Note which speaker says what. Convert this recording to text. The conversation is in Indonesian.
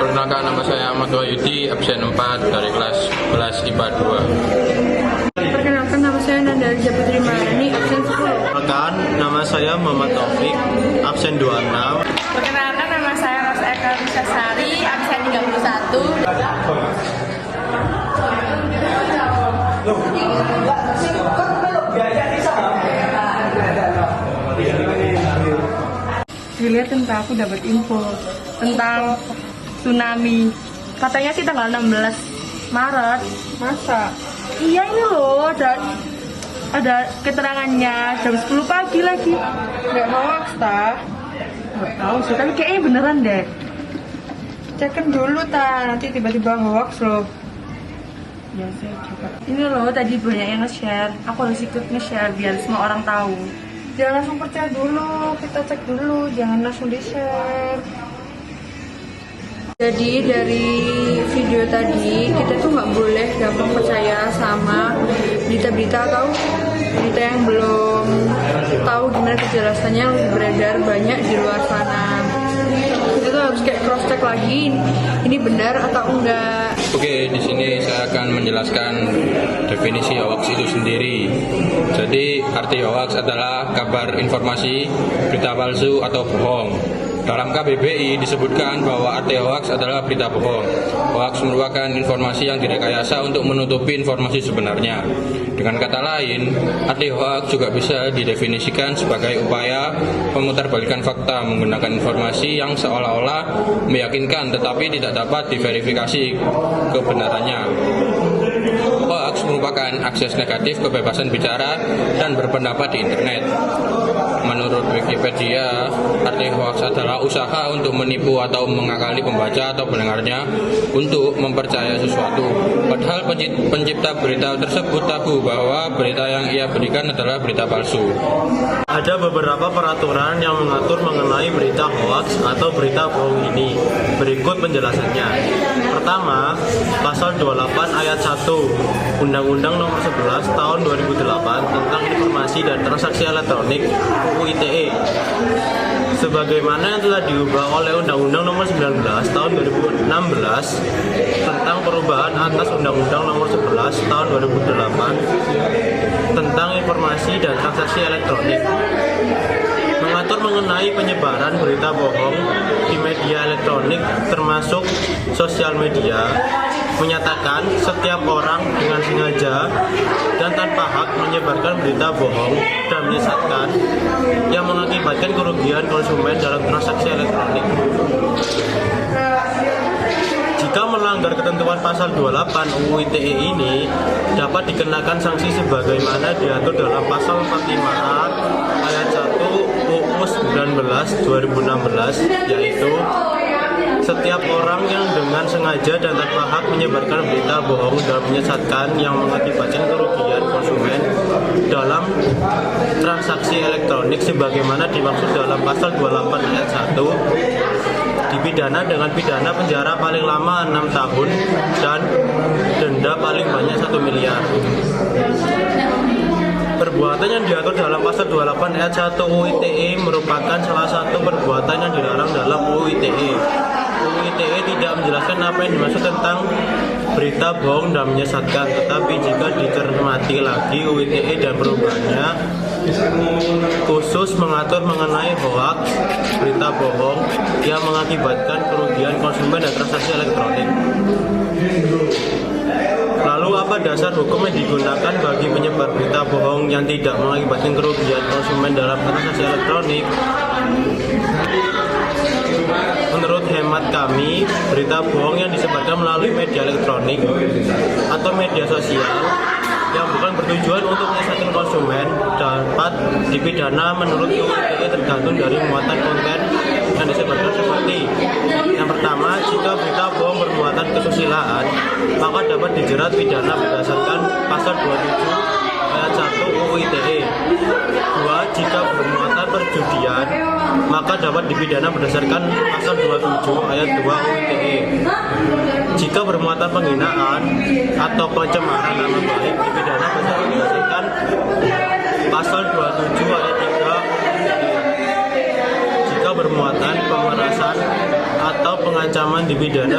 Speaker 1: Perkenalkan, nama saya Ahmad Wahyudi, absen 4 dari kelas 11 IPA 2.
Speaker 2: Perkenalkan, nama saya Nanda Rizia Putri Maharani, absen 10.
Speaker 3: Perkenalkan, nama saya Muhammad Taufik, absen 26.
Speaker 2: Perkenalkan, nama saya Rosa Eka Wisasari, absen 31. Dilihat tentang aku dapat info tentang tsunami. Katanya sih tanggal 16 Maret. Masa? Iya ini loh, ada keterangannya jam 10 pagi lagi. Nggak hoax, ta? Nggak tahu sih, tapi kayaknya beneran deh. Cekin dulu, ta, nanti tiba-tiba hoax loh. Ya, saya coba. Ini loh, tadi banyak yang nge-share. Aku harus ikut nge-share biar semua orang tahu. Jangan langsung percaya dulu, kita cek dulu, jangan langsung di-share. Jadi dari video tadi, kita tuh nggak boleh gampang percaya sama berita-berita atau berita yang belum tahu gimana kejelasannya beredar banyak di luar sana. Kita tuh harus kayak cross check lagi, ini benar atau enggak.
Speaker 1: Oke, di sini saya akan menjelaskan definisi hoax itu sendiri. Jadi, arti hoax adalah kabar informasi, berita palsu atau bohong. Dalam KBBI disebutkan bahwa arti hoax adalah berita bohong. Hoax merupakan informasi yang direkayasa untuk menutupi informasi sebenarnya. Dengan kata lain, arti hoax juga bisa didefinisikan sebagai upaya memutarbalikan fakta menggunakan informasi yang seolah-olah meyakinkan tetapi tidak dapat diverifikasi kebenarannya. Hoax merupakan akses negatif kebebasan bicara dan berpendapat di internet. Menurut Wikipedia, arti hoax adalah usaha untuk menipu atau mengakali pembaca atau pendengarnya untuk mempercayai sesuatu. Padahal pencipta berita tersebut tahu bahwa berita yang ia berikan adalah berita palsu.
Speaker 3: Ada beberapa peraturan yang mengatur mengenai berita hoax atau berita bohong ini. Berikut penjelasannya. Pertama, pasal 28 ayat 1 Undang-Undang Nomor 11 Tahun 2008 tentang Informasi dan Transaksi Elektronik UU ITE. Sebagaimana yang telah diubah oleh Undang-Undang Nomor 19 Tahun 2016 tentang perubahan atas Undang-Undang Nomor 11 Tahun 2008 tentang Informasi dan Transaksi Elektronik, mengatur mengenai penyebaran berita bohong di media elektronik termasuk sosial media, menyatakan setiap orang dengan sengaja dan tanpa hak menyebarkan berita bohong dan menyesatkan yang mengakibatkan kerugian konsumen dalam transaksi elektronik. Jika melanggar ketentuan pasal 28 UU ITE ini, dapat dikenakan sanksi sebagaimana diatur dalam pasal 45A ayat 1 UU 19 2016, yaitu setiap orang yang dengan sengaja dan tanpa hak menyebarkan berita bohong dan menyesatkan yang mengakibatkan kerugian konsumen dalam transaksi elektronik sebagaimana dimaksud dalam pasal 28 ayat 1 dipidana dengan pidana penjara paling lama 6 tahun dan denda paling banyak 1 miliar. Perbuatan yang diatur dalam pasal 28 ayat 1 UU ITE merupakan salah satu perbuatan yang dilarang dalam UU ITE. UU ITE tidak menjelaskan apa yang dimaksud tentang berita bohong dan menyesatkan, tetapi jika dicermati lagi UU ITE dan perubahannya khusus mengatur mengenai hoax, berita bohong yang mengakibatkan kerugian konsumen dan transaksi elektronik. Lalu apa dasar hukum yang digunakan bagi penyebar berita bohong yang tidak mengakibatkan kerugian konsumen dalam transaksi elektronik? Menurut hemat kami, berita bohong yang disebarkan melalui media elektronik atau media sosial yang bukan bertujuan untuk menyesatkan konsumen dapat dipidana menurut UU ITE tergantung dari muatan konten yang disebarkan seperti: yang pertama, jika berita bohong bermuatan kesusilaan, maka dapat dijerat pidana berdasarkan pasal 27 ayat 1 UU ITE. 2. Jika bermuatan perjudian, maka dapat dipidana berdasarkan pasal 27 ayat 2 UU ITE. Jika bermuatan penghinaan atau pencemaran nama baik, dipidana berdasarkan pasal 27 ayat 3 UU ITE. Jika bermuatan pemerasan atau pengancaman dipidana